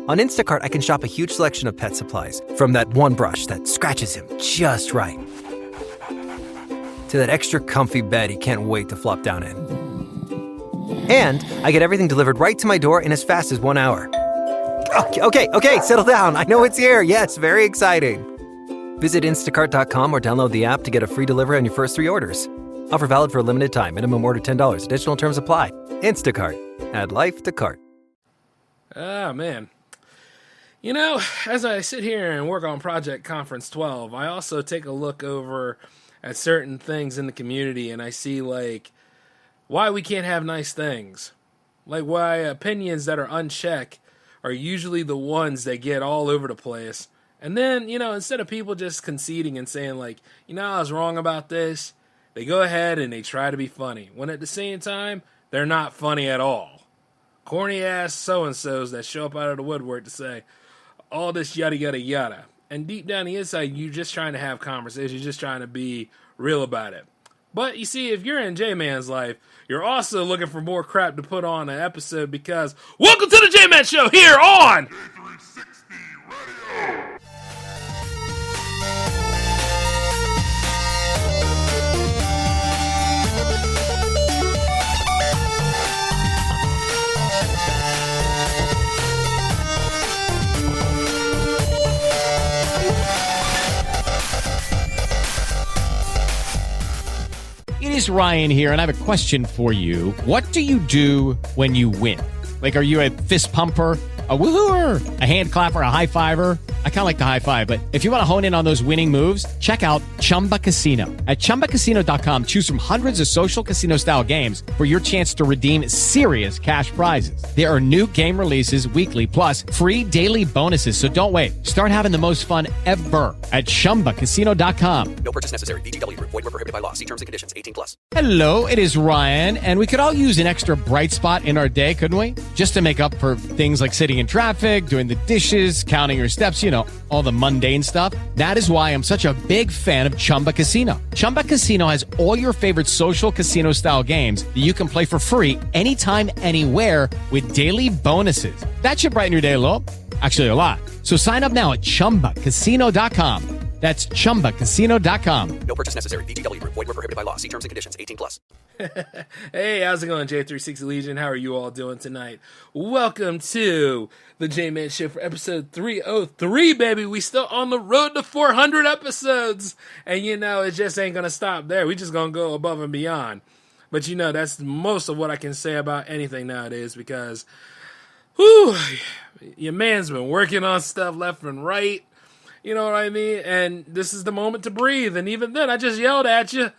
On Instacart, I can shop a huge selection of pet supplies, from that one brush that scratches him just right, to that extra comfy bed he can't wait to flop down in. And I get everything delivered right to my door in as fast as 1 hour. Okay, settle down. I know it's here. Yes, very exciting. Visit instacart.com or download the app to get a free delivery on your first 3 orders. Offer valid for a limited time. Minimum order $10. Additional terms apply. Instacart. Add life to cart. Ah, man. You know, as I sit here and work on Project Conference 12, I also take a look over at certain things in the community, and I see, like, why we can't have nice things. Like, why opinions that are unchecked are usually the ones that get all over the place. And then, you know, instead of people just conceding and saying, like, you know, I was wrong about this, they go ahead and they try to be funny, when at the same time, they're not funny at all. Corny-ass so-and-sos that show up out of the woodwork to say all this yada, yada, yada. And deep down the inside, you're just trying to have conversation. You're just trying to be real about it. But you see, if you're in J-Man's life, you're also looking for more crap to put on an episode because welcome to the J-Man Show here on J360 Radio. It is Ryan here, and I have a question for you. What do you do when you win? Like, are you a fist pumper, a woohooer, a hand clapper, a high fiver? I kind of like the high five, but if you want to hone in on those winning moves, check out Chumba Casino. At ChumbaCasino.com, choose from hundreds of social casino-style games for your chance to redeem serious cash prizes. There are new game releases weekly, plus free daily bonuses, so don't wait. Start having the most fun ever at ChumbaCasino.com. No purchase necessary. VGW. Void where prohibited by law. See terms and conditions. 18+. Hello, it is Ryan, and we could all use an extra bright spot in our day, couldn't we? Just to make up for things like sitting in traffic, doing the dishes, counting your steps, you know, all the mundane stuff. That is why I'm such a big fan of Chumba Casino. Chumba Casino has all your favorite social casino-style games that you can play for free anytime, anywhere with daily bonuses. That should brighten your day a little. Actually, a lot. So sign up now at ChumbaCasino.com. That's ChumbaCasino.com. No purchase necessary. VGW. Void where prohibited by law. See terms and conditions. 18+. Hey, how's it going, J360 Legion? How are you all doing tonight? Welcome to the J-Man Show for episode 303, baby. We still on the road to 400 episodes. And, you know, it just ain't going to stop there. We just going to go above and beyond. But, you know, that's most of what I can say about anything nowadays because, whew, your man's been working on stuff left and right. You know what I mean? And this is the moment to breathe. And even then, I just yelled at you.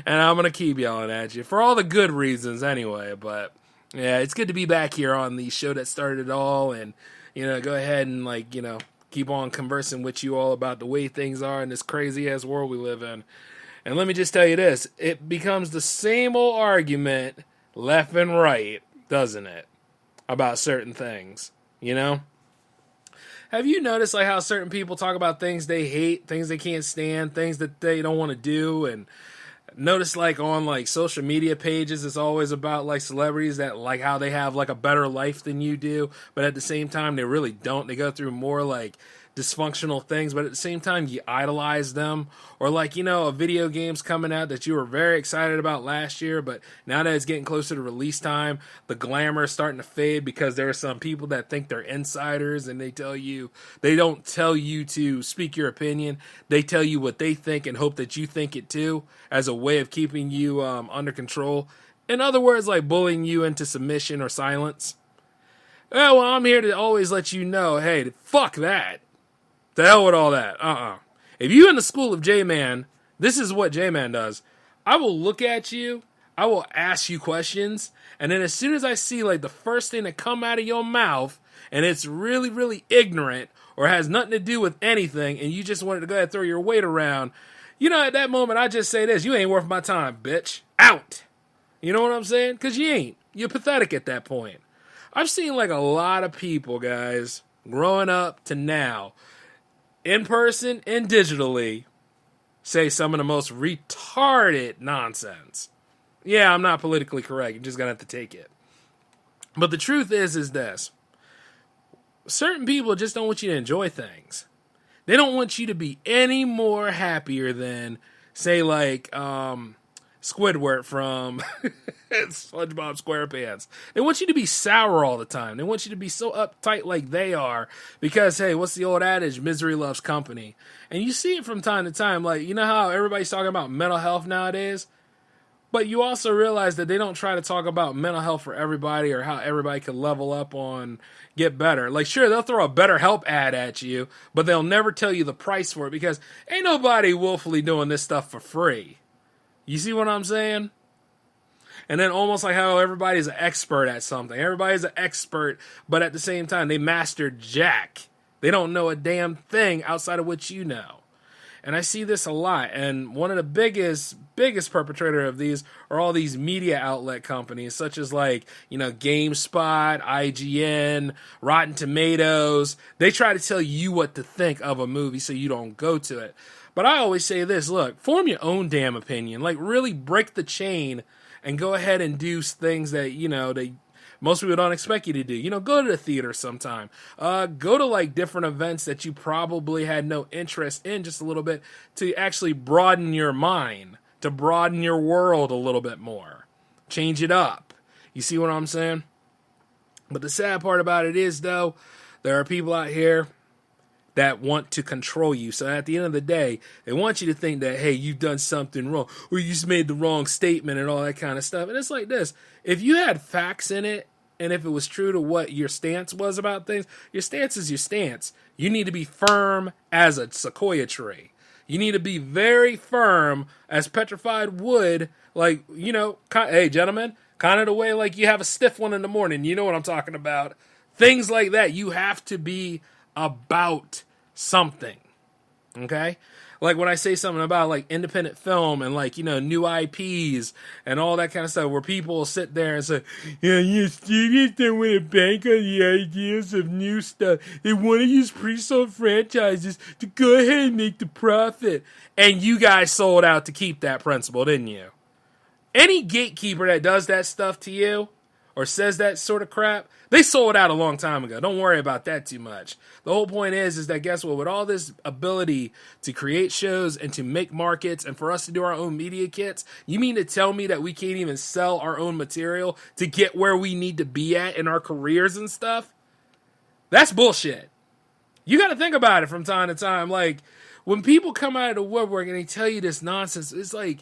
And I'm going to keep yelling at you for all the good reasons anyway. But, yeah, it's good to be back here on the show that started it all. And, you know, go ahead and, like, you know, keep on conversing with you all about the way things are in this crazy-ass world we live in. And let me just tell you this. It becomes the same old argument left and right, doesn't it? About certain things, you know? Have you noticed like how certain people talk about things they hate, things they can't stand, things that they don't want to do? And notice like on like social media pages, it's always about like celebrities that like how they have like a better life than you do, but at the same time they really don't. They go through more like dysfunctional things, but at the same time you idolize them. Or like, you know, a video game's coming out that you were very excited about last year, but now that it's getting closer to release time, the glamour is starting to fade because there are some people that think they're insiders and they don't tell you to speak your opinion. They tell you what they think and hope that you think it too as a way of keeping you under control. In other words, like bullying you into submission or silence. Oh, well, I'm here to always let you know, hey, fuck that. The hell with all that. If you in the school of J-Man, this is what J-Man does. I will look at you, I will ask you questions, and then as soon as I see like the first thing that come out of your mouth, and it's really, really ignorant, or has nothing to do with anything, and you just wanted to go ahead and throw your weight around, you know, at that moment, I just say this, you ain't worth my time, bitch. Out. You know what I'm saying? Because you ain't. You're pathetic at that point. I've seen like a lot of people, guys, growing up to now, in person and digitally, say some of the most retarded nonsense. Yeah, I'm not politically correct. You're just going to have to take it. But the truth is this. certain people just don't want you to enjoy things. They don't want you to be any more happier than, say, like Squidward from SpongeBob SquarePants. They want you to be sour all the time. They want you to be so uptight like they are because, hey, what's the old adage? Misery loves company. And you see it from time to time. Like, you know how everybody's talking about mental health nowadays? But you also realize that they don't try to talk about mental health for everybody or how everybody could level up on get better. Like, sure, they'll throw a BetterHelp ad at you, but they'll never tell you the price for it because ain't nobody willfully doing this stuff for free. You see what I'm saying? And then almost like how everybody's an expert at something. Everybody's an expert, but at the same time, they mastered jack. They don't know a damn thing outside of what you know. And I see this a lot. And one of the biggest perpetrator of these are all these media outlet companies, such as like, GameSpot, IGN, Rotten Tomatoes. They try to tell you what to think of a movie so you don't go to it. But I always say this, look, form your own damn opinion. Like, really break the chain and go ahead and do things that, most people don't expect you to do. Go to the theater sometime. Go to like different events that you probably had no interest in just a little bit to actually broaden your mind, to broaden your world a little bit more. Change it up. You see what I'm saying? But the sad part about it is, though, there are people out here that want to control you. So at the end of the day, they want you to think that, hey, you've done something wrong, or you just made the wrong statement and all that kind of stuff. And it's like this. If you had facts in it, and if it was true to what your stance was about things, your stance is your stance. You need to be firm as a sequoia tree. You need to be very firm as petrified wood, like, hey, gentlemen, kind of the way like you have a stiff one in the morning. You know what I'm talking about. Things like that. You have to be about something, okay? Like when I say something about like independent film and like, new IPs and all that kind of stuff where people will sit there and say, studios don't want to bank on the ideas of new stuff. They want to use pre-sold franchises to go ahead and make the profit. And you guys sold out to keep that principle, didn't you? Any gatekeeper that does that stuff to you or says that sort of crap, they sold out a long time ago. Don't worry about that too much. The whole point is that guess what? With all this ability to create shows and to make markets and for us to do our own media kits, you mean to tell me that we can't even sell our own material to get where we need to be at in our careers and stuff? That's bullshit. You got to think about it from time to time. Like, when people come out of the woodwork and they tell you this nonsense, it's like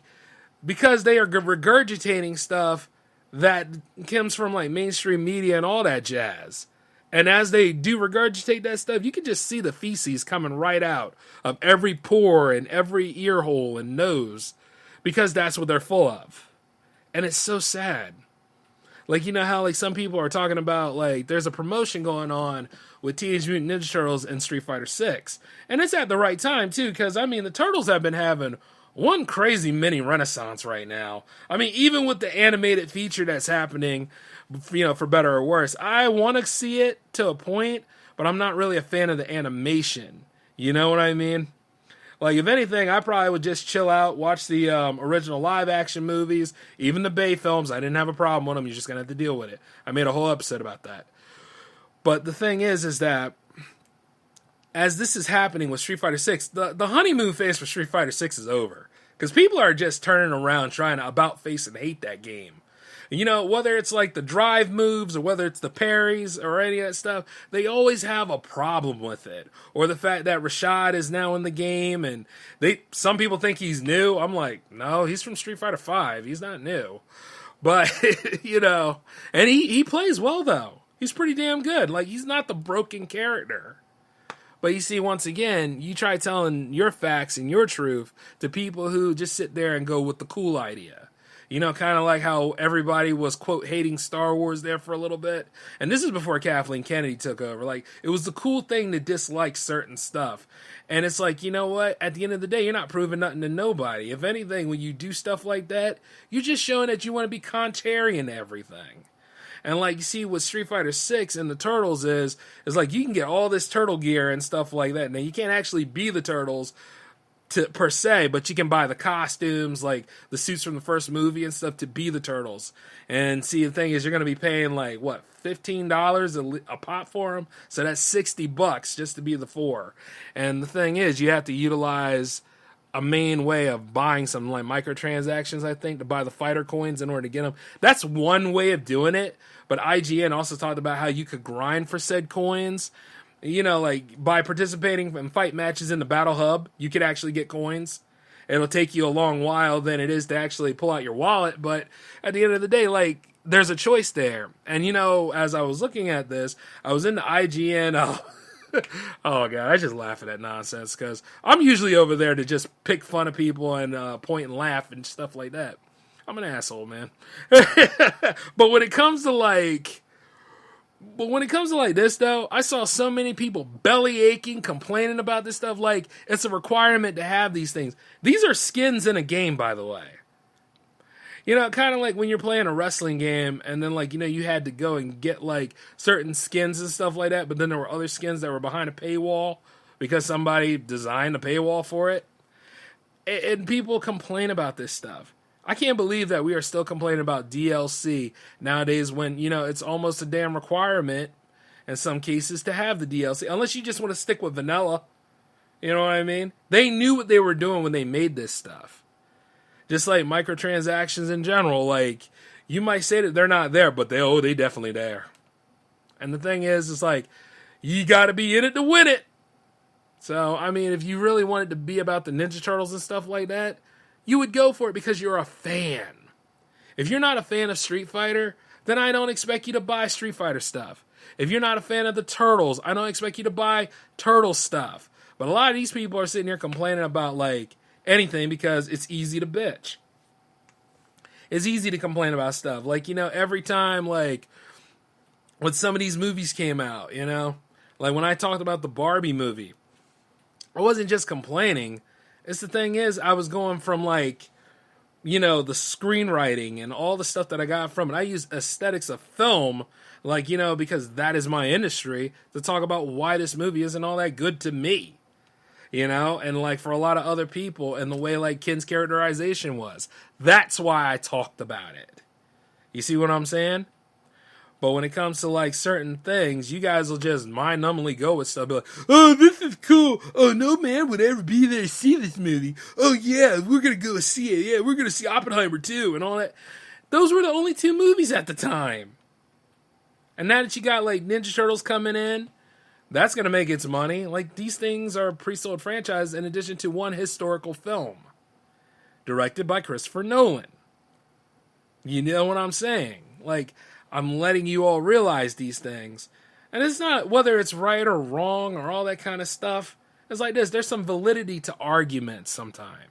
because they are regurgitating stuff that comes from like mainstream media and all that jazz. And as they do regurgitate that stuff, you can just see the feces coming right out of every pore and every ear hole and nose because that's what they're full of. And it's so sad. Like, how like some people are talking about like there's a promotion going on with Teenage Mutant Ninja Turtles and Street Fighter 6. And it's at the right time too, because the Turtles have been having one crazy mini renaissance right now. Even with the animated feature that's happening, for better or worse, I want to see it to a point, but I'm not really a fan of the animation. You know what I mean? Like, if anything, I probably would just chill out, watch the original live-action movies, even the Bay films. I didn't have a problem with them. You're just going to have to deal with it. I made a whole episode about that. But the thing is that as this is happening with Street Fighter 6, the honeymoon phase for Street Fighter 6 is over. Because people are just turning around trying to about-face and hate that game. Whether it's like the drive moves or whether it's the parries or any of that stuff, they always have a problem with it. Or the fact that Rashad is now in the game and some people think he's new. I'm like, no, he's from Street Fighter 5. He's not new. But, and he plays well, though. He's pretty damn good. Like, he's not the broken character. But you see, once again, you try telling your facts and your truth to people who just sit there and go with the cool idea. Kind of like how everybody was, quote, hating Star Wars there for a little bit. And this is before Kathleen Kennedy took over. Like, it was the cool thing to dislike certain stuff. And it's like, you know what? At the end of the day, you're not proving nothing to nobody. If anything, when you do stuff like that, you're just showing that you want to be contrarian to everything. And like you see with Street Fighter 6 and the Turtles is like you can get all this turtle gear and stuff like that. Now you can't actually be the Turtles per se, but you can buy the costumes, like the suits from the first movie and stuff, to be the turtles. And see, the thing is, you're going to be paying like what, $15 a pop for them, so that's $60 just to be the four. And the thing is, you have to utilize a main way of buying some like microtransactions, I think, to buy the fighter coins in order to get them. That's one way of doing it. But IGN also talked about how you could grind for said coins. You know, like by participating in fight matches in the Battle Hub, you could actually get coins. It'll take you a long while than it is to actually pull out your wallet, but at the end of the day, like, there's a choice there. And, you know, as I was looking at this, I was in the IGN. Oh, God, I just laugh at that nonsense because I'm usually over there to just pick fun of people and point and laugh and stuff like that. I'm an asshole, man. But when it comes to this, though, I saw so many people belly aching, complaining about this stuff. Like, it's a requirement to have these things. These are skins in a game, by the way. You know, kind of like when you're playing a wrestling game and then, like, you know, you had to go and get, like, certain skins and stuff like that, but then there were other skins that were behind a paywall because somebody designed a paywall for it. And people complain about this stuff. I can't believe that we are still complaining about DLC nowadays when, you know, it's almost a damn requirement in some cases to have the DLC, unless you just want to stick with vanilla. You know what I mean? They knew what they were doing when they made this stuff. Just like microtransactions in general, like, you might say that they're not there, but they definitely there. And the thing is, it's like, you got to be in it to win it. So, I mean, if you really wanted to be about the Ninja Turtles and stuff like that, you would go for it because you're a fan. If you're not a fan of Street Fighter, then I don't expect you to buy Street Fighter stuff. If you're not a fan of the Turtles, I don't expect you to buy Turtle stuff. But a lot of these people are sitting here complaining about, like, anything because it's easy to bitch. It's easy to complain about stuff. Like, you know, every time, like, when some of these movies came out, you know, like when I talked about the Barbie movie, I wasn't just complaining. It's the thing is, I was going from, like, you know, the screenwriting and all the stuff that I got from it. I use aesthetics of film, like, you know, because that is my industry, to talk about why this movie isn't all that good to me. You know, and like for a lot of other people, and the way like Ken's characterization was. That's why I talked about it. You see what I'm saying? But when it comes to like certain things, you guys will just mind-numbingly go with stuff. Be like, oh, this is cool. Oh, no man would ever be there to see this movie. Oh yeah, we're going to go see it. Yeah, we're going to see Oppenheimer too and all that. Those were the only two movies at the time. And now that you got like Ninja Turtles coming in, that's going to make its money. Like, these things are pre-sold franchises in addition to one historical film. Directed by Christopher Nolan. You know what I'm saying? Like, I'm letting you all realize these things. And it's not whether it's right or wrong or all that kind of stuff. It's like this. There's some validity to arguments sometimes.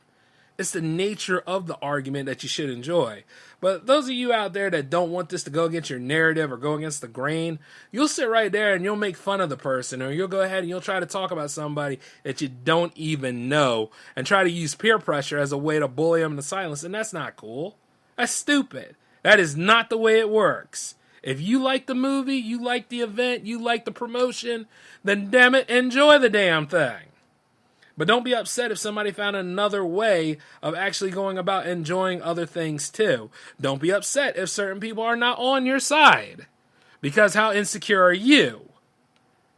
It's the nature of the argument that you should enjoy. But those of you out there that don't want this to go against your narrative or go against the grain, you'll sit right there and you'll make fun of the person, or you'll go ahead and you'll try to talk about somebody that you don't even know and try to use peer pressure as a way to bully them into silence. And that's not cool. That's stupid. That is not the way it works. If you like the movie, you like the event, you like the promotion, then damn it, enjoy the damn thing. But don't be upset if somebody found another way of actually going about enjoying other things too. Don't be upset if certain people are not on your side. Because how insecure are you?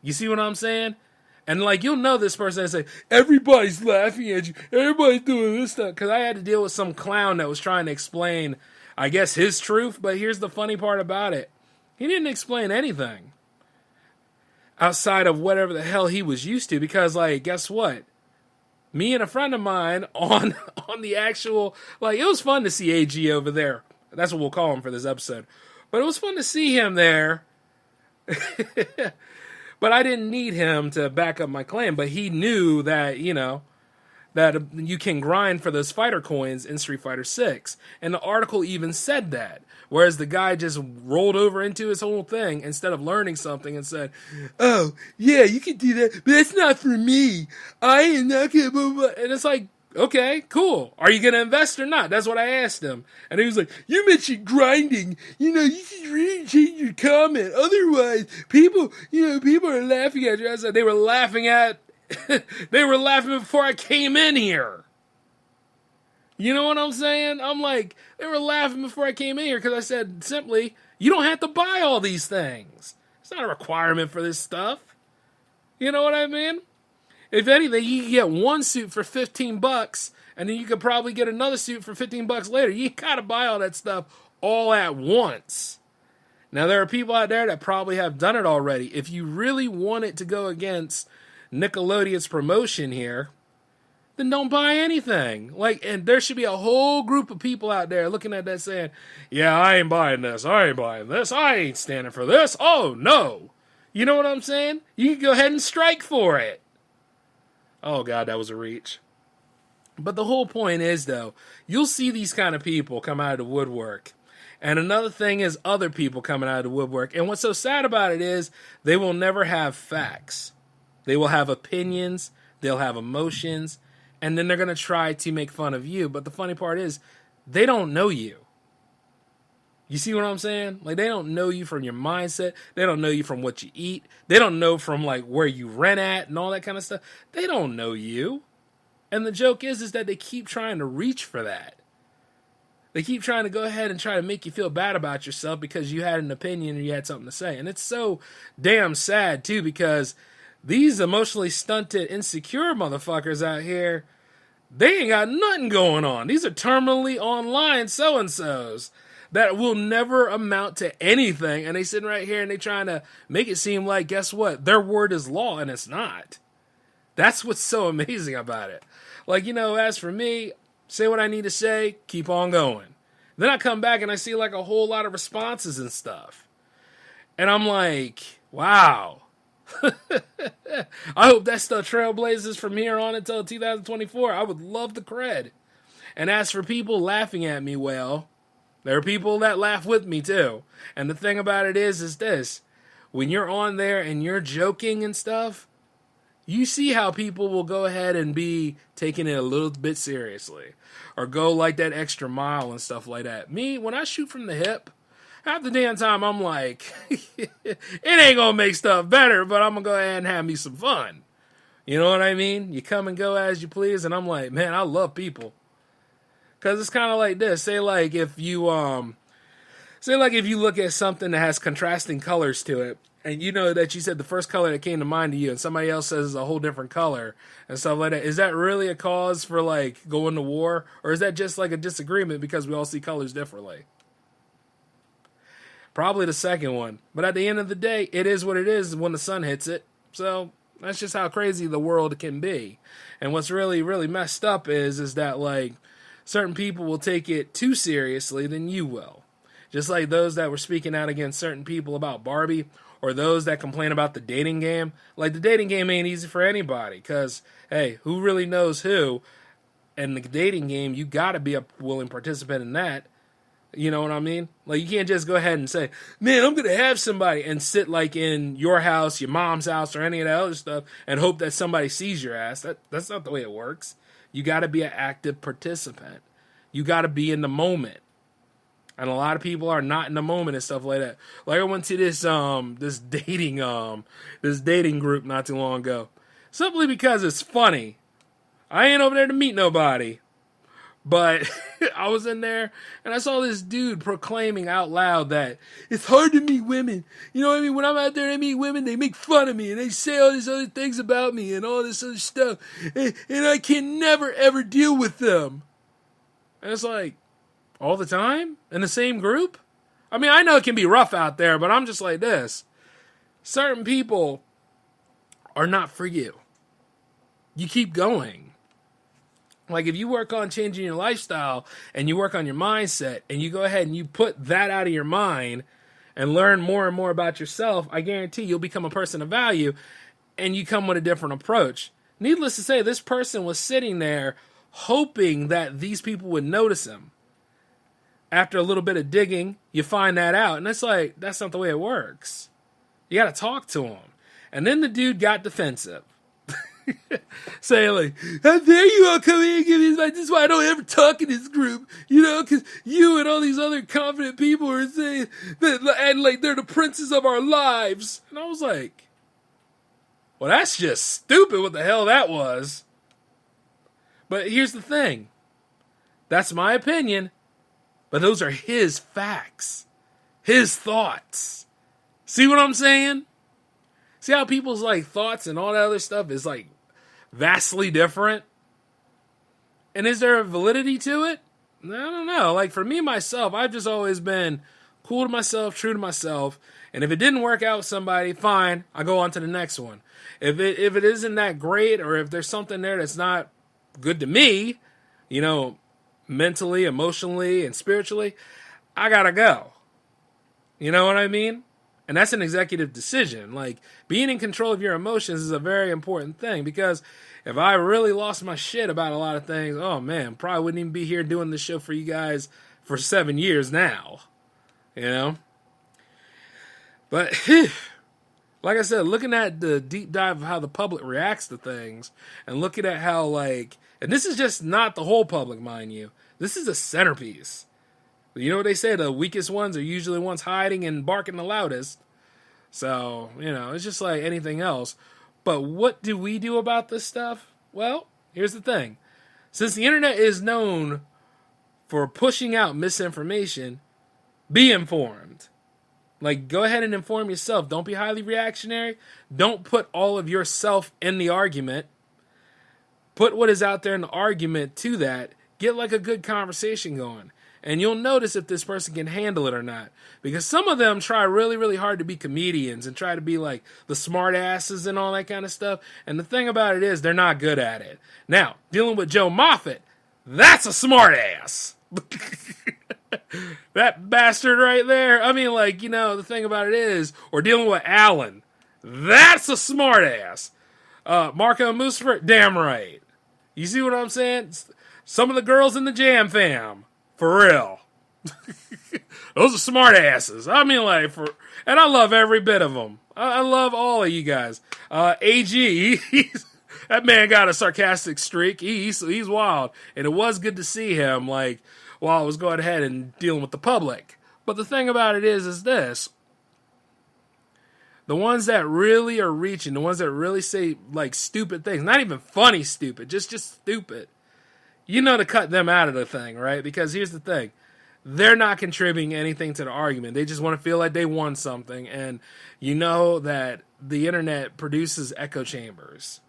You see what I'm saying? And like, you'll know this person and say, everybody's laughing at you. Everybody's doing this stuff. Because I had to deal with some clown that was trying to explain, I guess, his truth. But here's the funny part about it. He didn't explain anything outside of whatever the hell he was used to. Because, like, guess what? Me and a friend of mine on the actual, like, it was fun to see AG over there. That's what we'll call him for this episode. But it was fun to see him there. But I didn't need him to back up my claim. But he knew that, you know, that you can grind for those fighter coins in Street Fighter 6. And the article even said that. Whereas the guy just rolled over into his whole thing instead of learning something and said, oh, yeah, you can do that, but that's not for me. I am not going to... And it's like, okay, cool. Are you going to invest or not? That's what I asked him. And he was like, you mentioned grinding. You know, you should really change your comment. Otherwise, people are laughing at you. I said they were laughing at They were laughing before I came in here. You know what I'm saying? I'm like, they were laughing before I came in here because I said simply, you don't have to buy all these things. It's not a requirement for this stuff. You know what I mean? If anything, you can get one suit for $15, and then you could probably get another suit for $15 later. You gotta buy all that stuff all at once. Now, there are people out there that probably have done it already. If you really want it to go against Nickelodeon's promotion here, then don't buy anything. And there should be a whole group of people out there looking at that saying, yeah, I ain't buying this. I ain't buying this. I ain't standing for this. Oh, no. You know what I'm saying? You can go ahead and strike for it. Oh, God, that was a reach. But the whole point is, though, you'll see these kind of people come out of the woodwork. And another thing is other people coming out of the woodwork. And what's so sad about it is they will never have facts. They will have opinions. They'll have emotions. And then they're going to try to make fun of you. But the funny part is they don't know you. You see what I'm saying? They don't know you from your mindset. They don't know you from what you eat. They don't know from where you rent at and all that kind of stuff. They don't know you. And the joke is that they keep trying to reach for that. They keep trying to go ahead and try to make you feel bad about yourself because you had an opinion or you had something to say. And it's so damn sad, too, because these emotionally stunted, insecure motherfuckers out here, they ain't got nothing going on. These are terminally online so-and-sos that will never amount to anything. And they sitting right here and they trying to make it seem like, guess what? Their word is law, and it's not. That's what's so amazing about it. As for me, say what I need to say, keep on going. Then I come back and I see a whole lot of responses and stuff. And I'm like, wow. I hope that stuff trailblazes from here on until 2024. I would love the cred. And as for people laughing at me, well, there are people that laugh with me too. And the thing about it is this. When you're on there and you're joking and stuff, you see how people will go ahead and be taking it a little bit seriously. Or go that extra mile and stuff like that. Me, when I shoot from the hip, half the damn time I'm like, it ain't gonna make stuff better, but I'm gonna go ahead and have me some fun. You know what I mean? You come and go as you please, and I'm like, man, I love people. Because it's kind of like this. Say if you look at something that has contrasting colors to it, and you know that you said the first color that came to mind to you, and somebody else says it's a whole different color and stuff like that. Is that really a cause for going to war, or is that just a disagreement because we all see colors differently? Probably the second one. But at the end of the day, it is what it is when the sun hits it. So that's just how crazy the world can be. And what's really, really messed up is that certain people will take it too seriously than you will. Just like those that were speaking out against certain people about Barbie, or those that complain about the dating game. The dating game ain't easy for anybody, because, hey, who really knows who? And the dating game, you got to be a willing participant in that. You know what I mean? You can't just go ahead and say, man, I'm going to have somebody, and sit in your house, your mom's house, or any of that other stuff, and hope that somebody sees your ass. That's not the way it works. You got to be an active participant. You got to be in the moment. And a lot of people are not in the moment and stuff like that. I went to this dating group not too long ago. Simply because it's funny. I ain't over there to meet nobody. But I was in there and I saw this dude proclaiming out loud that it's hard to meet women. You know what I mean? When I'm out there and I meet women, they make fun of me and they say all these other things about me and all this other stuff. And I can never, ever deal with them. And it's all the time? In the same group? I mean, I know it can be rough out there, but I'm just like this. Certain people are not for you. You keep going. If you work on changing your lifestyle and you work on your mindset and you go ahead and you put that out of your mind and learn more and more about yourself, I guarantee you'll become a person of value and you come with a different approach. Needless to say, this person was sitting there hoping that these people would notice him. After a little bit of digging, you find that out. And it's that's not the way it works. You got to talk to him. And then the dude got defensive. Saying how dare you all come in and give me advice? This is why I don't ever talk in this group. Because you and all these other confident people are saying that, and they're the princes of our lives. And I was like, Well, that's just stupid what the hell that was. But here's the thing. That's my opinion, but those are his facts, his thoughts. See what I'm saying? See how people's like thoughts and all that other stuff is like vastly different? And is there a validity to it? I don't know. Like for me, myself, I've just always been cool to myself, true to myself. And if it didn't work out with somebody, fine, I go on to the next one. If it isn't that great, or if there's something there that's not good to me, you know, mentally, emotionally, and spiritually, I gotta go. You know what I mean? And that's an executive decision. Like, being in control of your emotions is a very important thing, because if I really lost my shit about a lot of things, oh man, probably wouldn't even be here doing this show for you guys for 7 years now. You know? But, like I said, looking at the deep dive of how the public reacts to things, and looking at how, like, and this is just not the whole public, mind you. This is a centerpiece. You know what they say? The weakest ones are usually the ones hiding and barking the loudest. So, you know, it's just like anything else. But what do we do about this stuff? Well, here's the thing. Since the internet is known for pushing out misinformation, be informed. Like, go ahead and inform yourself. Don't be highly reactionary. Don't put all of yourself in the argument. Put what is out there in the argument to that. Get like a good conversation going. And you'll notice if this person can handle it or not. Because some of them try really, really hard to be comedians and try to be like the smart asses and all that kind of stuff. And the thing about it is they're not good at it. Now, dealing with Joe Moffat, that's a smart ass. That bastard right there. I mean, like, you know, the thing about it is, or dealing with Alan, that's a smart ass. Marco and Lucifer, damn right. You see what I'm saying? Some of the girls in the Jam Fam, for real. Those are smart asses. I mean, like, and I love every bit of them. I love all of you guys. AG, that man got a sarcastic streak. He's wild. And it was good to see him, like, while I was going ahead and dealing with the public. But the thing about it is this. The ones that really are reaching, the ones that really say, like, stupid things, not even funny stupid, just stupid, you know to cut them out of the thing, right? Because here's the thing. They're not contributing anything to the argument. They just want to feel like they won something. And you know that the internet produces echo chambers.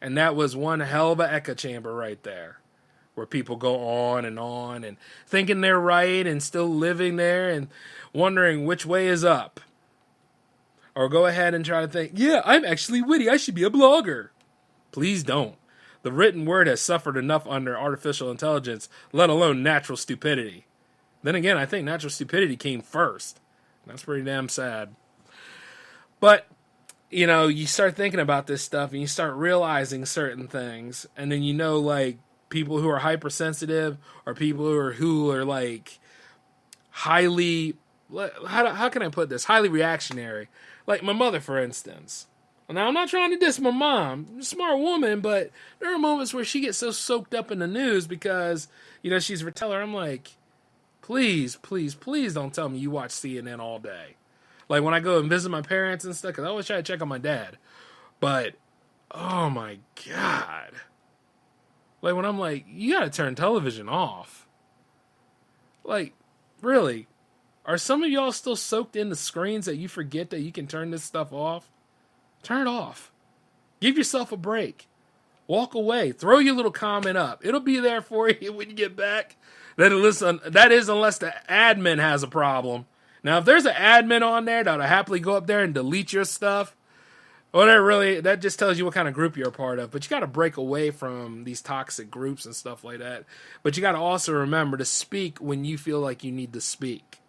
And that was one hell of an echo chamber right there, where people go on and thinking they're right and still living there and wondering which way is up. Or go ahead and try to think, yeah, I'm actually witty. I should be a blogger. Please don't. The written word has suffered enough under artificial intelligence, let alone natural stupidity. Then again, I think natural stupidity came first. That's pretty damn sad. But, you know, you start thinking about this stuff and you start realizing certain things. And then you know, like, people who are hypersensitive or people who are like, highly, how can I put this? Highly reactionary. Like my mother, for instance. Now, I'm not trying to diss my mom. I'm a smart woman, but there are moments where she gets so soaked up in the news because, you know, she's a reteller. I'm like, please, please, please don't tell me you watch CNN all day. Like when I go and visit my parents and stuff, because I always try to check on my dad. But, oh my God. Like when I'm like, you got to turn television off. Like, really? Are some of y'all still soaked in the screens that you forget that you can turn this stuff off? Turn it off. Give yourself a break. Walk away. Throw your little comment up. It'll be there for you when you get back. That is unless the admin has a problem. Now, if there's an admin on there that'll happily go up there and delete your stuff, well, that just tells you what kind of group you're a part of. But you got to break away from these toxic groups and stuff like that. But you got to also remember to speak when you feel like you need to speak.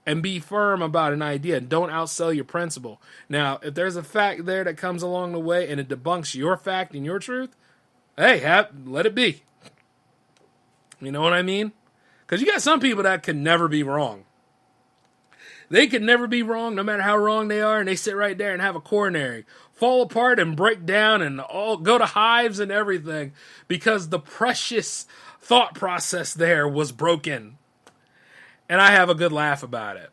And be firm about an idea. Don't outsell your principle. Now, if there's a fact there that comes along the way and it debunks your fact and your truth, hey, let it be. You know what I mean? Because you got some people that can never be wrong. They can never be wrong no matter how wrong they are, and they sit right there and have a coronary, fall apart and break down and all go to hives and everything because the precious thought process there was broken. And I have a good laugh about it.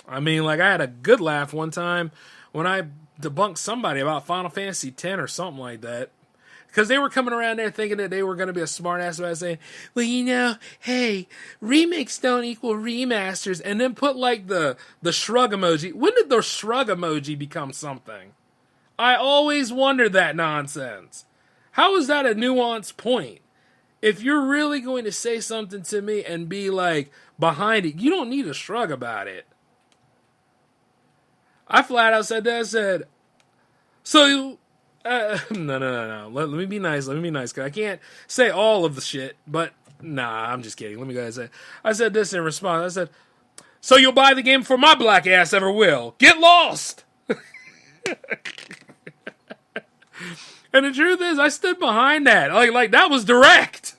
I mean, like, I had a good laugh one time when I debunked somebody about Final Fantasy X or something like that. Because they were coming around there thinking that they were going to be a smartass about saying, well, hey, remakes don't equal remasters. And then put like the shrug emoji. When did the shrug emoji become something? I always wondered that nonsense. How is that a nuanced point? If you're really going to say something to me and be like behind it, you don't need a shrug about it. I flat out said that. I said, so... no. Let me be nice. Cause I can't say all of the shit, but nah, I'm just kidding. Let me go ahead and say, I said this in response. I said, so you'll buy the game before my black ass ever will. Get lost. And the truth is, I stood behind that. Like that was direct,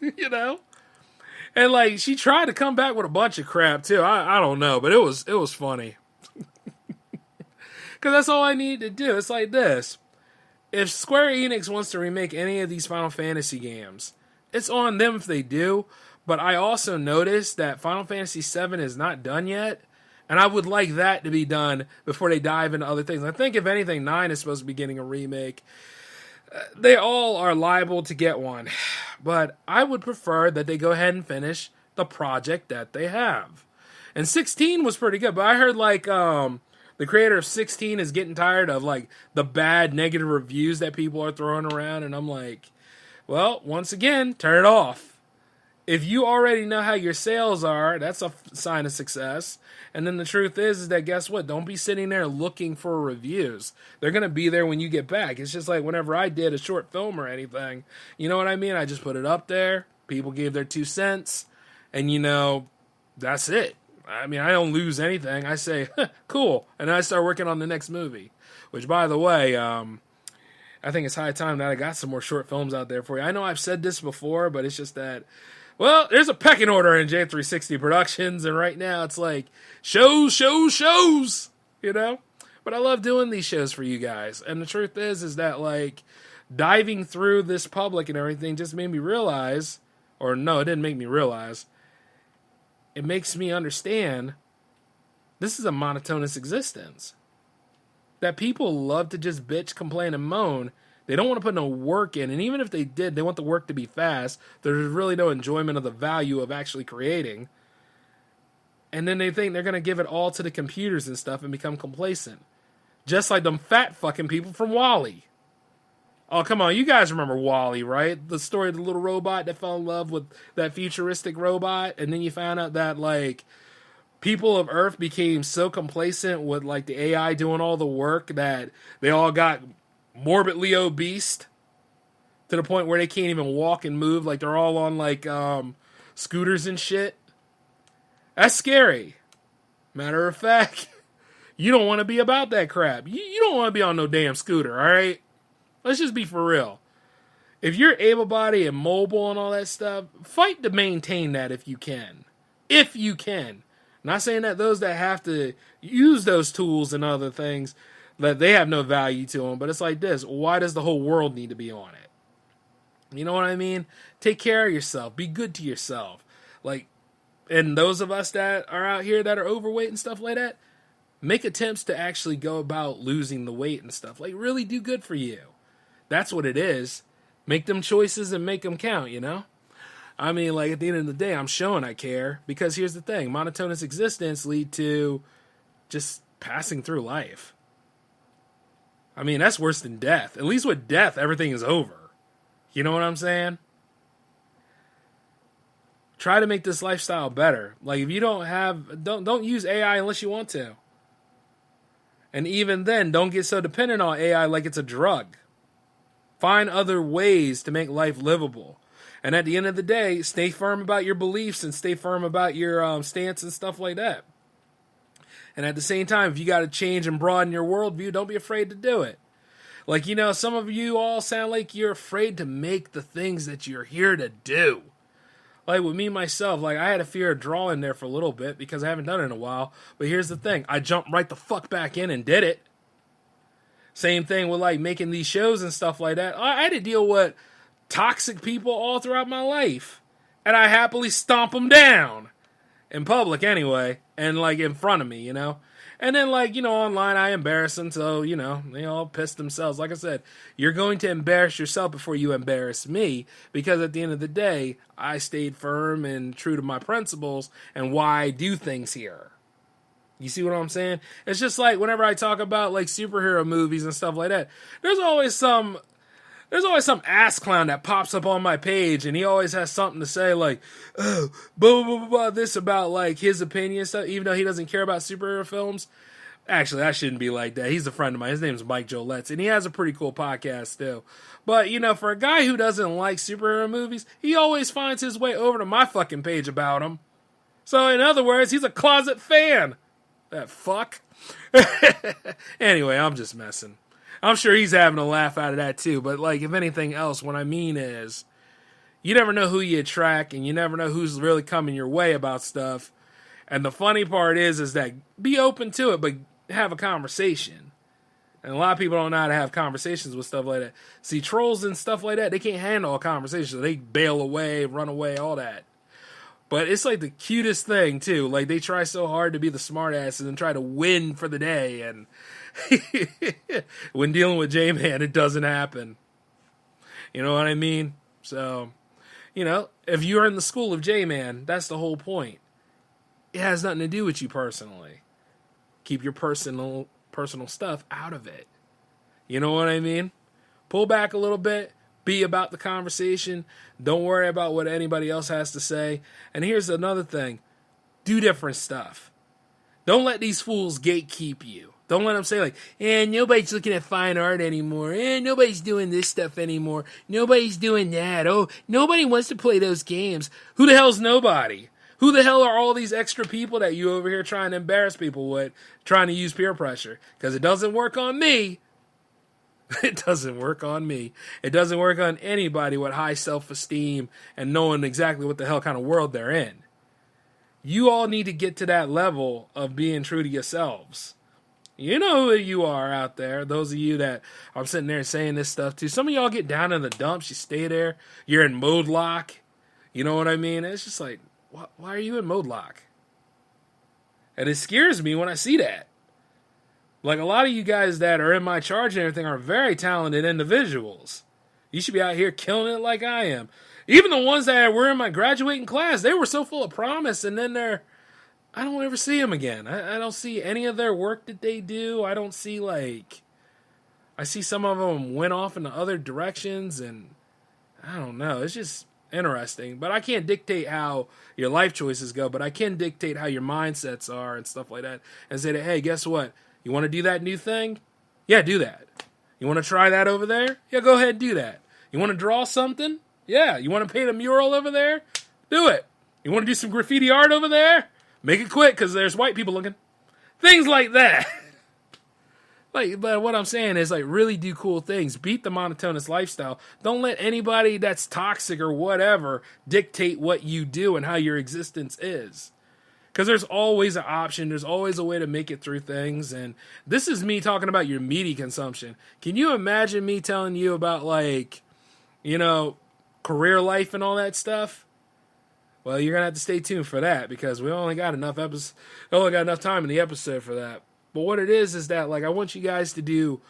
And like she tried to come back with a bunch of crap too. I don't know, but it was funny. Cause that's all I need to do. It's like this. If Square Enix wants to remake any of these Final Fantasy games, it's on them if they do, but I also noticed that Final Fantasy VII is not done yet, and I would like that to be done before they dive into other things. I think, if anything, 9 is supposed to be getting a remake. They all are liable to get one, but I would prefer that they go ahead and finish the project that they have. And 16 was pretty good, but I heard, the creator of 16 is getting tired of, the bad negative reviews that people are throwing around. And I'm like, well, once again, turn it off. If you already know how your sales are, that's a sign of success. And then the truth is that, guess what? Don't be sitting there looking for reviews. They're going to be there when you get back. It's just like whenever I did a short film or anything. You know what I mean? I just put it up there. People gave their 2 cents. And, that's it. I mean, I don't lose anything. I say, cool. And then I start working on the next movie. Which, by the way, I think it's high time that I got some more short films out there for you. I know I've said this before, but it's just that, well, there's a pecking order in J360 Productions. And right now it's like, shows. But I love doing these shows for you guys. And the truth is that, diving through this public and everything just made me realize, or no, it didn't make me realize, it makes me understand this is a monotonous existence. That people love to just bitch, complain, and moan. They don't want to put no work in. And even if they did, they want the work to be fast. There's really no enjoyment of the value of actually creating. And then they think they're going to give it all to the computers and stuff and become complacent. Just like them fat fucking people from WALL-E. Oh, come on. You guys remember WALL-E, right? The story of the little robot that fell in love with that futuristic robot. And then you found out that, people of Earth became so complacent with, the AI doing all the work that they all got morbidly obese to the point where they can't even walk and move. They're all on, scooters and shit. That's scary. Matter of fact, you don't want to be about that crap. You don't want to be on no damn scooter, all right? Let's just be for real. If you're able-bodied and mobile and all that stuff, fight to maintain that if you can. If you can. Not saying that those that have to use those tools and other things, that they have no value to them, but it's like this. Why does the whole world need to be on it? You know what I mean? Take care of yourself. Be good to yourself. And those of us that are out here that are overweight and stuff like that, make attempts to actually go about losing the weight and stuff. Really do good for you. That's what it is. Make them choices and make them count, I mean, at the end of the day, I'm showing I care. Because here's the thing. Monotonous existence lead to just passing through life. I mean, that's worse than death. At least with death, everything is over. You know what I'm saying? Try to make this lifestyle better. If you don't use AI unless you want to. And even then, don't get so dependent on AI like it's a drug. Find other ways to make life livable. And at the end of the day, stay firm about your beliefs and stay firm about your stance and stuff like that. And at the same time, if you got to change and broaden your worldview, don't be afraid to do it. Some of you all sound like you're afraid to make the things that you're here to do. With me, myself, I had a fear of drawing there for a little bit because I haven't done it in a while. But here's the thing. I jumped right the fuck back in and did it. Same thing with, making these shows and stuff like that. I had to deal with toxic people all throughout my life. And I happily stomp them down. In public, anyway. And, in front of me, And And then, like, online I embarrass them, so, they all piss themselves. Like I said, you're going to embarrass yourself before you embarrass me, because at the end of the day, I stayed firm and true to my principles and why I do things here. You see what I'm saying? It's just like whenever I talk about, like, superhero movies and stuff like that, there's always some ass clown that pops up on my page, and he always has something to say, like, oh, blah, blah, blah, blah, this about, like, his opinion and stuff, even though he doesn't care about superhero films. Actually, I shouldn't be like that. He's a friend of mine. His name's Mike Joletz, and he has a pretty cool podcast, too. But, for a guy who doesn't like superhero movies, he always finds his way over to my fucking page about them. So, in other words, he's a closet fan. That fuck. Anyway, I'm just messing. I'm sure he's having a laugh out of that too, but like, if anything else, what I mean is, you never know who you attract, and you never know who's really coming your way about stuff. And the funny part is that be open to it, but have a conversation. And a lot of people don't know how to have conversations with stuff like that. See, trolls and stuff like that, they can't handle a conversation. They bail away, run away, all that. But it's like the cutest thing too. Like, they try so hard to be the smartasses and try to win for the day, and when dealing with J-Man, it doesn't happen. You know what I mean? So, if you're in the school of J-Man, that's the whole point. It has nothing to do with you personally. Keep your personal stuff out of it. You know what I mean? Pull back a little bit. Be about the conversation. Don't worry about what anybody else has to say. And here's another thing. Do different stuff. Don't let these fools gatekeep you. Don't let them say, like, nobody's looking at fine art anymore. Nobody's doing this stuff anymore. Nobody's doing that. Oh, nobody wants to play those games. Who the hell's nobody? Who the hell are all these extra people that you over here trying to embarrass people with, trying to use peer pressure? Because it doesn't work on me. It doesn't work on me. It doesn't work on anybody with high self-esteem and knowing exactly what the hell kind of world they're in. You all need to get to that level of being true to yourselves. You know who you are out there. Those of you that I'm sitting there saying this stuff to. Some of y'all get down in the dumps. You stay there. You're in mode lock. You know what I mean? It's just like, why are you in mode lock? And it scares me when I see that. Like, a lot of you guys that are in my charge and everything are very talented individuals. You should be out here killing it like I am. Even the ones that were in my graduating class, they were so full of promise, and then I don't ever see them again. I don't see any of their work that they do. I don't see, I see some of them went off in the other directions, and I don't know. It's just interesting. But I can't dictate how your life choices go, but I can dictate how your mindsets are and stuff like that, and say that, hey, guess what? You want to do that new thing? Yeah, do that. You want to try that over there? Yeah, go ahead and do that. You want to draw something? Yeah. You want to paint a mural over there? Do it. You want to do some graffiti art over there? Make it quick, because there's white people looking. Things like that. But what I'm saying is, really do cool things. Beat the monotonous lifestyle. Don't let anybody that's toxic or whatever dictate what you do and how your existence is. Because there's always an option. There's always a way to make it through things. And this is me talking about your media consumption. Can you imagine me telling you about, career life and all that stuff? Well, you're going to have to stay tuned for that, because we only got enough time in the episode for that. But what it is that, I want you guys to do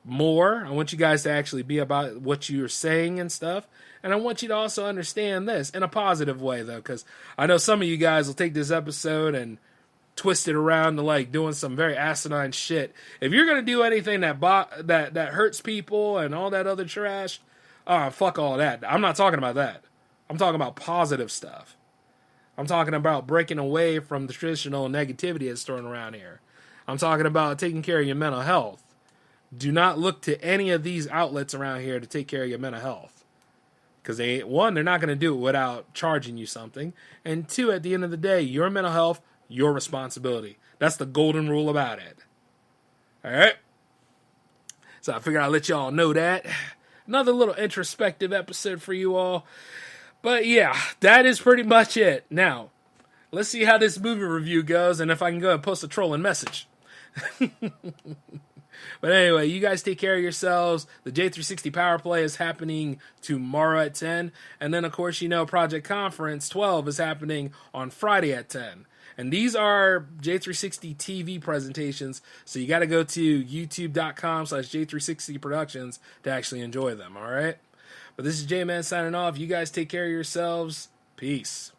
more. I want you guys to actually be about what you're saying and stuff. And I want you to also understand this in a positive way, though, because I know some of you guys will take this episode and twist it around to, doing some very asinine shit. If you're going to do anything that hurts people and all that other trash, fuck all that. I'm not talking about that. I'm talking about positive stuff. I'm talking about breaking away from the traditional negativity that's thrown around here. I'm talking about taking care of your mental health. Do not look to any of these outlets around here to take care of your mental health. Because they're not going to do it without charging you something. And two, at the end of the day, your mental health, your responsibility. That's the golden rule about it. All right? So I figured I'd let y'all know that. Another little introspective episode for you all. But yeah, that is pretty much it. Now, let's see how this movie review goes and if I can go and post a trolling message. But anyway, you guys take care of yourselves. The J360 Power Play is happening tomorrow at 10. And then, of course, Project Conference 12 is happening on Friday at 10. And these are J360 TV presentations, so you got to go to youtube.com/J360 Productions to actually enjoy them, all right? But this is J-Man signing off. You guys take care of yourselves. Peace.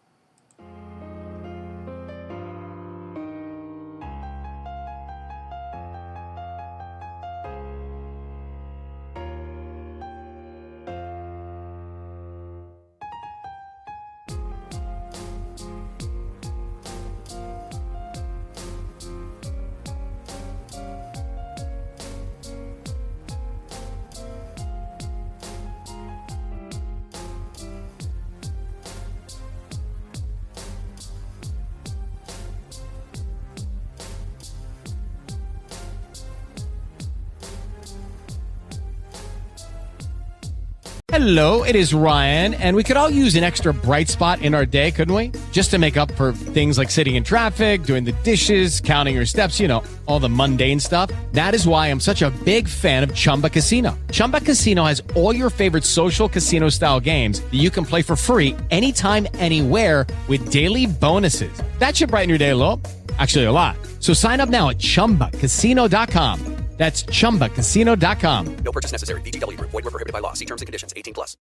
Hello, it is Ryan, and we could all use an extra bright spot in our day, couldn't we? Just to make up for things like sitting in traffic, doing the dishes, counting your steps, all the mundane stuff. That is why I'm such a big fan of Chumba Casino. Chumba Casino has all your favorite social casino-style games that you can play for free anytime, anywhere with daily bonuses. That should brighten your day a little. Actually, a lot. So sign up now at ChumbaCasino.com. That's ChumbaCasino.com. No purchase necessary. VGW Group. Void where prohibited by law. See terms and conditions. 18+.